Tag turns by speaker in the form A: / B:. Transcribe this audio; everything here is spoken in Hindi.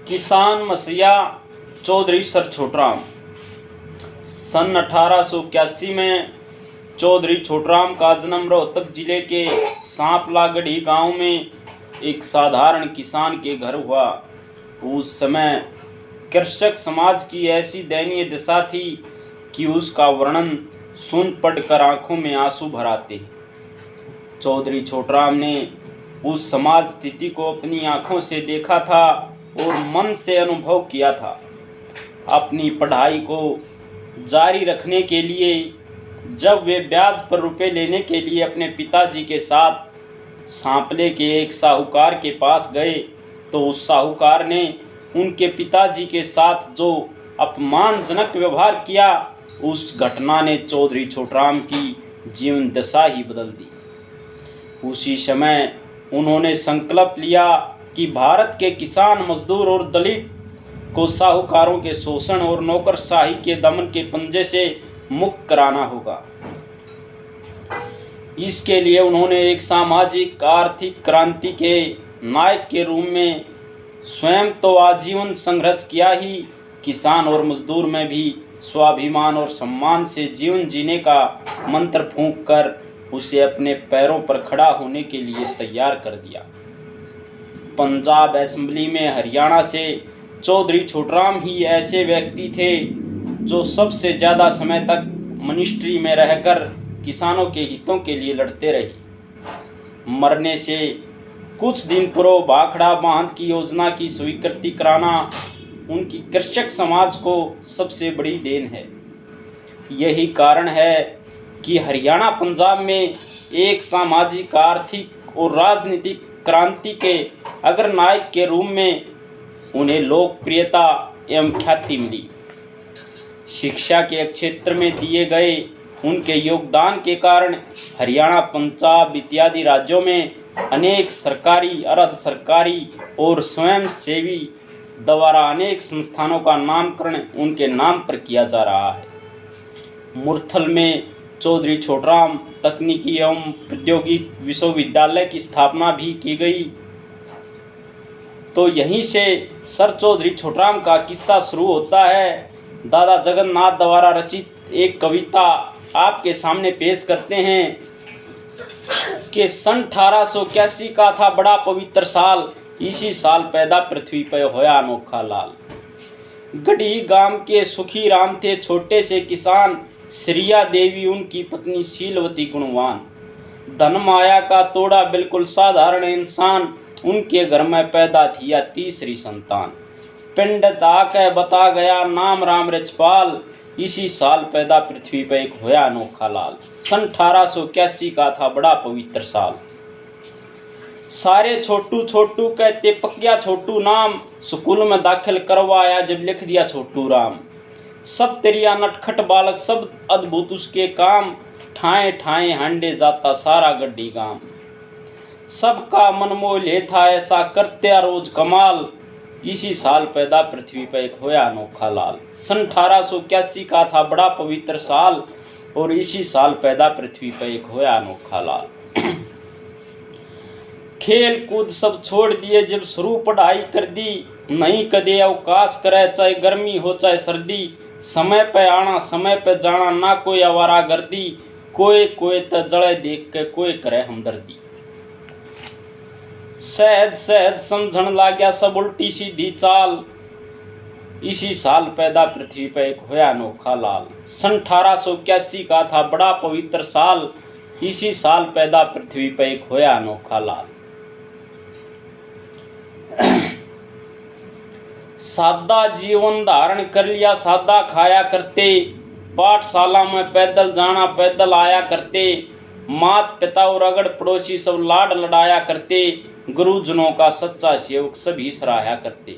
A: किसान मसीहा चौधरी सर छोटराम। सन 1881 में चौधरी छोटराम का जन्म रोहतक जिले के सांपलागढ़ी गांव में एक साधारण किसान के घर हुआ। उस समय कृषक समाज की ऐसी दयनीय दशा थी कि उसका वर्णन सुन पढ़कर आंखों में आंसू भर आते। चौधरी छोटराम ने उस समाज स्थिति को अपनी आंखों से देखा था और मन से अनुभव किया था। अपनी पढ़ाई को जारी रखने के लिए जब वे ब्याज पर रुपए लेने के लिए अपने पिताजी के साथ सांपले के एक साहूकार के पास गए तो उस साहूकार ने उनके पिताजी के साथ जो अपमानजनक व्यवहार किया, उस घटना ने चौधरी छोटराम की जीवन दशा ही बदल दी। उसी समय उन्होंने संकल्प लिया कि भारत के किसान, मजदूर और दलित को साहूकारों के शोषण और नौकरशाही के दमन के पंजे से मुक्त कराना होगा। इसके लिए उन्होंने एक सामाजिक आर्थिक क्रांति के नायक के रूप में स्वयं तो आजीवन संघर्ष किया ही, किसान और मजदूर में भी स्वाभिमान और सम्मान से जीवन जीने का मंत्र फूंक कर उसे अपने पैरों पर खड़ा होने के लिए तैयार कर दिया। पंजाब असेंबली में हरियाणा से चौधरी छोटराम ही ऐसे व्यक्ति थे जो सबसे ज़्यादा समय तक मिनिस्ट्री में रहकर किसानों के हितों के लिए लड़ते रहे। मरने से कुछ दिन पूर्व भाखड़ा बांध की योजना की स्वीकृति कराना उनकी कृषक समाज को सबसे बड़ी देन है। यही कारण है कि हरियाणा पंजाब में एक सामाजिक, आर्थिक और राजनीतिक क्रांति के अग्र नायक के रूप में उन्हें लोकप्रियता एवं ख्याति मिली। शिक्षा के क्षेत्र में दिए गए उनके योगदान के कारण हरियाणा, पंजाब इत्यादि राज्यों में अनेक सरकारी, अर्ध सरकारी और स्वयंसेवी द्वारा अनेक संस्थानों का नामकरण उनके नाम पर किया जा रहा है। मुरथल में चौधरी छोटराम तकनीकी एवं प्रौद्योगिक विश्वविद्यालय की स्थापना भी की गई। तो यहीं से सर चौधरी छोटराम का किस्सा शुरू होता है। दादा जगन्नाथ द्वारा रचित एक कविता आपके सामने पेश करते हैं कि सन 1881 का था बड़ा पवित्र साल, इसी साल पैदा पृथ्वी पर होया अनोखा लाल। गढ़ी गांव के सुखी राम थे छोटे से किसान, श्रिया देवी उनकी पत्नी शीलवती गुणवान। धन माया का तोड़ा बिल्कुल साधारण इंसान, उनके घर में पैदा थी या तीसरी संतान। पिंड ताके बता गया नाम राम रचपाल, इसी साल पैदा पृथ्वी पर एक होया अनोखा लाल। सन 1881 का था बड़ा पवित्र साल। सारे छोटू छोटू कहते पक्या छोटू नाम, स्कूल में दाखिल करवाया जब लिख दिया छोटू राम। सब तेरिया नटखट बालक सब अद्भुत उसके काम, ठाए ठाए हांडे जाता सारा गड्डी गांव। सबका मन मोह ले था ऐसा करते रोज कमाल, इसी साल पैदा पृथ्वी पर एक होया अनोखा लाल। सन 1881 का था बड़ा पवित्र साल और इसी साल पैदा पृथ्वी पर एक होया अनोखा लाल। खेल कूद सब छोड़ दिए जब शुरू पढ़ाई कर दी, नहीं कदे अवकाश करे चाहे गर्मी हो चाहे सर्दी। समय पे आना समय पे जाना ना कोई आवारा गर्दी, कोई कोई त जड़े देख के कोई करे हमदर्दी। सहज सहज समझन लाग्या सब उल्टी सीधी चाल, इसी साल पैदा पृथ्वी पर एक होया अनोखा लाल। सन 1881 का था बड़ा पवित्र साल, इसी साल पैदा पृथ्वी पर एक होया अनोखा लाल। सादा जीवन धारण कर लिया सादा खाया करते, पाठशाला में पैदल जाना पैदल आया करते। मात पिता और अगड़ पड़ोसी सब लाड लड़ाया करते, गुरुजनों का सच्चा सेवक सभी सराहा करते।